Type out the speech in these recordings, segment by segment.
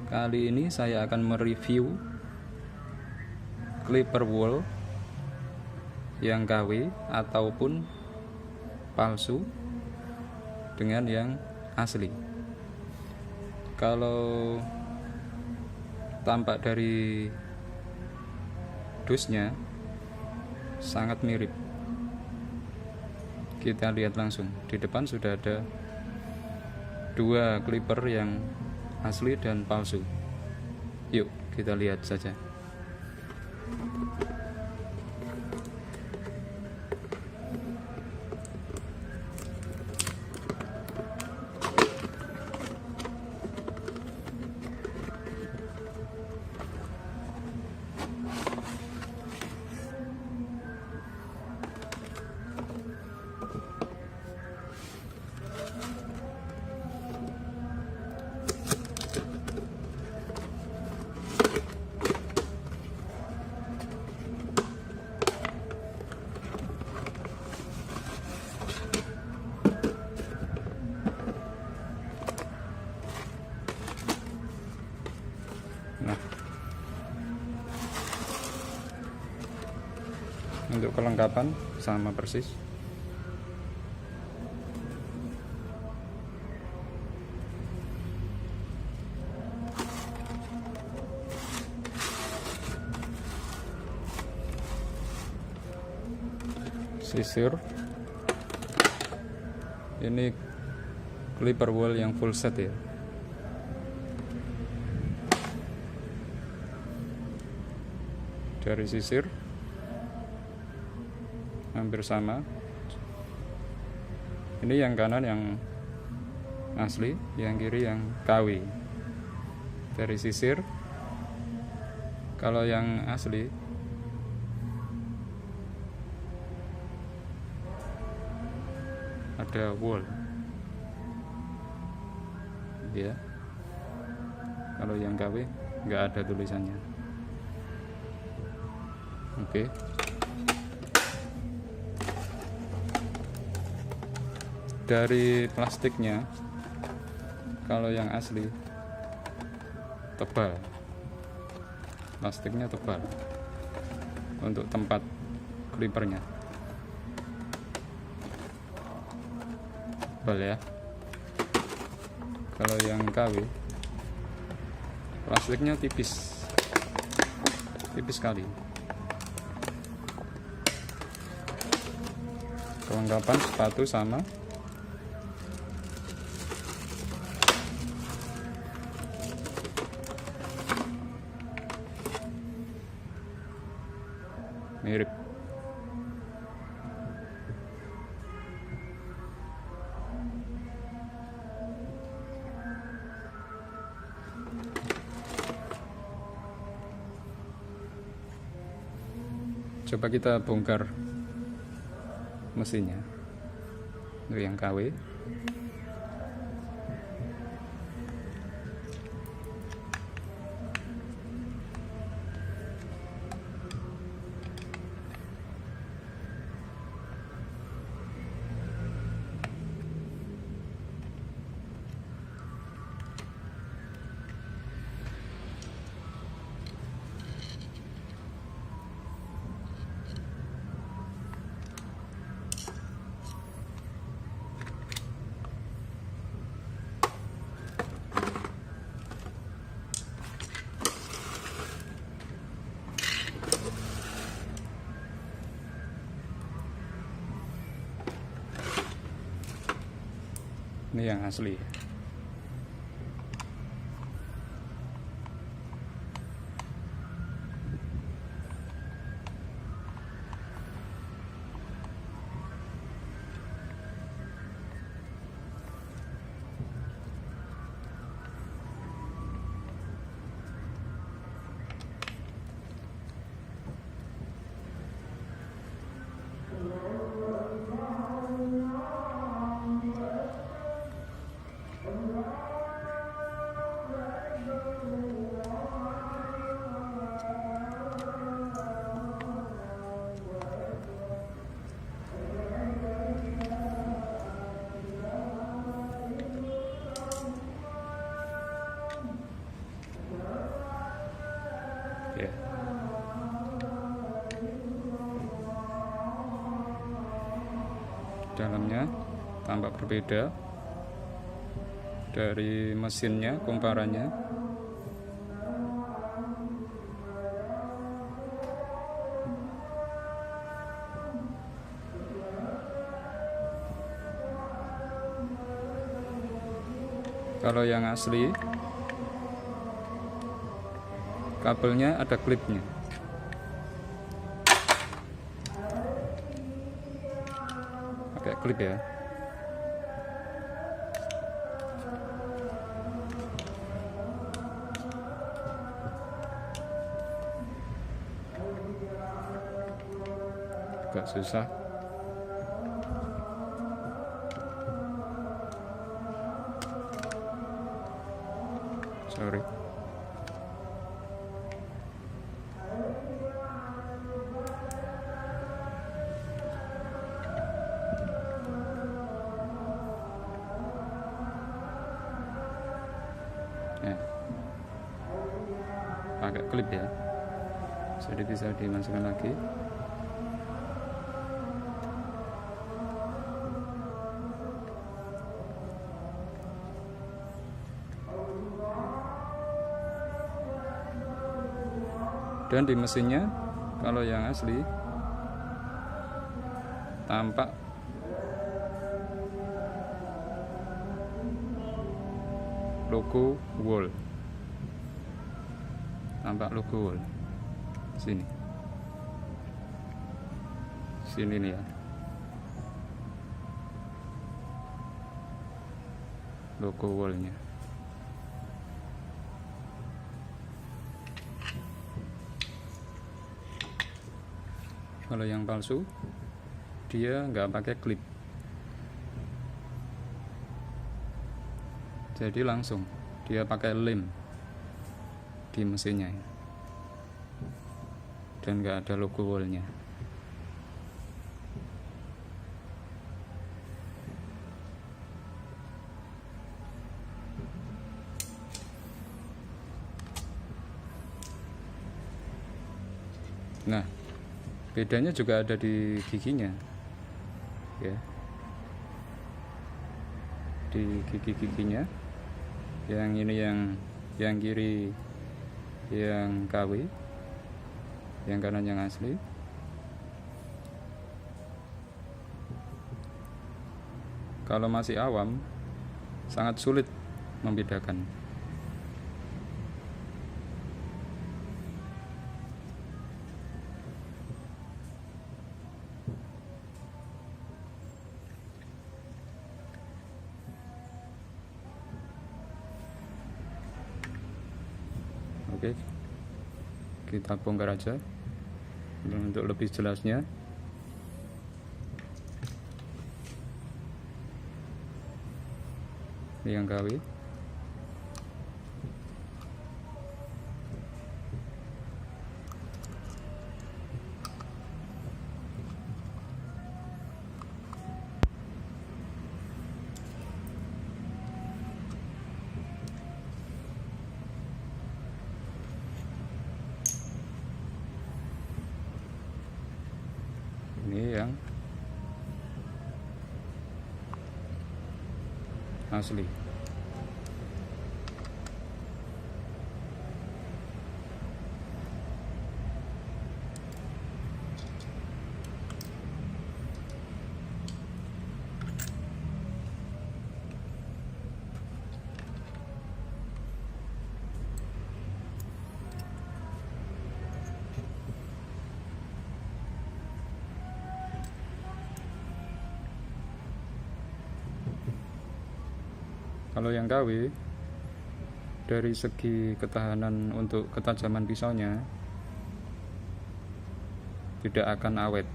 Kali ini saya akan mereview clipper wool yang KW ataupun palsu dengan yang asli. Kalau tampak dari dusnya sangat mirip. Kita lihat langsung, di depan sudah ada dua clipper yang asli dan palsu. Yuk kita lihat saja. Nah, untuk kelengkapan sama persis. Sisir. Ini clipper wool yang full set ya. Dari sisir hampir sama. Ini yang kanan yang asli, yang kiri yang KW. Dari sisir, kalau yang asli ada wool ya, kalau yang KW nggak ada tulisannya. Oke. Dari plastiknya, kalau yang asli tebal, plastiknya tebal untuk tempat clippernya, tebal ya. Kalau yang KW plastiknya tipis sekali. Kelengkapan sepatu sama. Mirip. Coba kita bongkar mesinnya. Untuk yang KW. Ini yang asli. dalamnya tampak berbeda dari mesinnya, kumparannya. Kalau yang asli, kabelnya ada klipnya. Pakai klip ya. Agak susah. Sorry. Ya. Pakai klip ya. Jadi bisa dimasukkan lagi. Dan di mesinnya, kalau yang asli tampak logo Wall. Tampak logo Wall. Sini nih ya, logo Wallnya. Kalau yang palsu, dia nggak pakai klip, jadi langsung dia pakai lem di mesinnya dan nggak ada logo Wallnya. Nah, bedanya juga ada di giginya ya, di gigi-giginya. Yang ini yang kiri yang KW, yang kanan yang asli. Kalau masih awam sangat sulit membedakan. Oke, kita bongkar aja untuk lebih jelasnya. Ini yang KW. Ini yang asli. Kalau yang KW, dari segi ketahanan untuk ketajaman pisaunya tidak akan awet.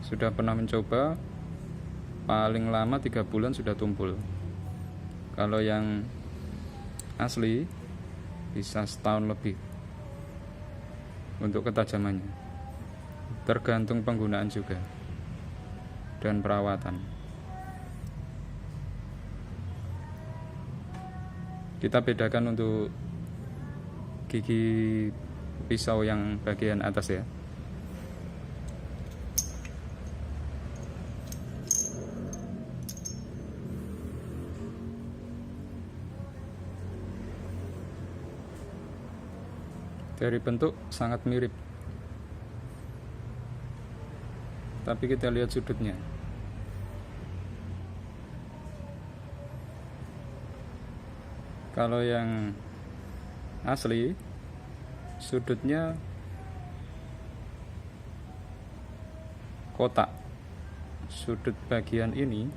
Sudah pernah mencoba, paling lama 3 bulan sudah tumpul. Kalau yang asli bisa setahun lebih untuk ketajamannya, tergantung penggunaan juga dan perawatan. Kita bedakan untuk gigi pisau yang bagian atas ya. Dari bentuk sangat mirip, tapi kita lihat sudutnya. Kalau yang asli sudutnya kotak, sudut bagian ini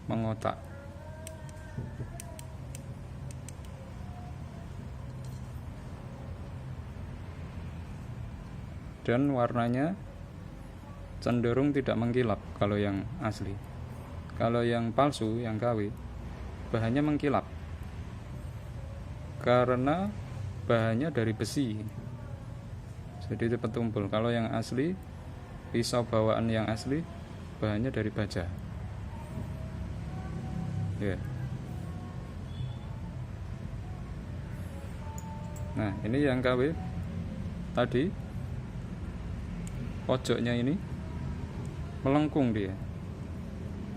mengotak. Dan warnanya cenderung tidak mengkilap kalau yang asli. Kalau yang palsu, yang KW, bahannya mengkilap karena bahannya dari besi, jadi cepat tumpul. Kalau yang asli, pisau bawaan yang asli bahannya dari baja. Ya. Nah, ini yang KW tadi, pojoknya ini melengkung dia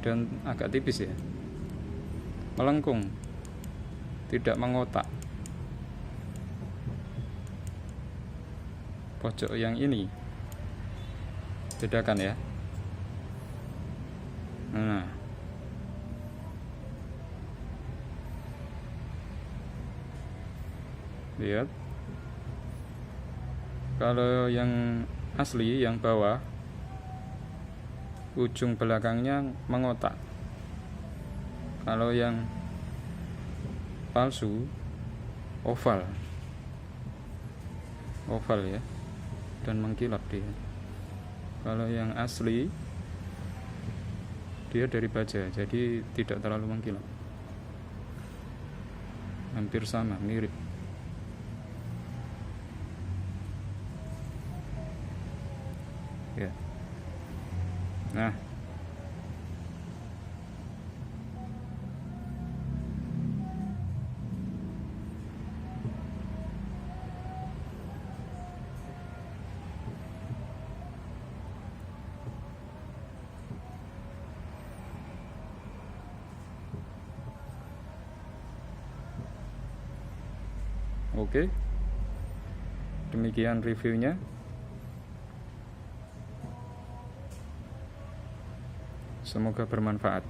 dan agak tipis ya, melengkung, tidak mengotak. Pojok yang ini bedakan ya. Nah, lihat, kalau yang asli, yang bawah, ujung belakangnya mengotak. Kalau yang palsu, oval ya, dan mengkilap dia. Kalau yang asli, dia dari baja, jadi tidak terlalu mengkilap, hampir sama, mirip. Ya. Nah, oke. Demikian reviewnya. Semoga bermanfaat.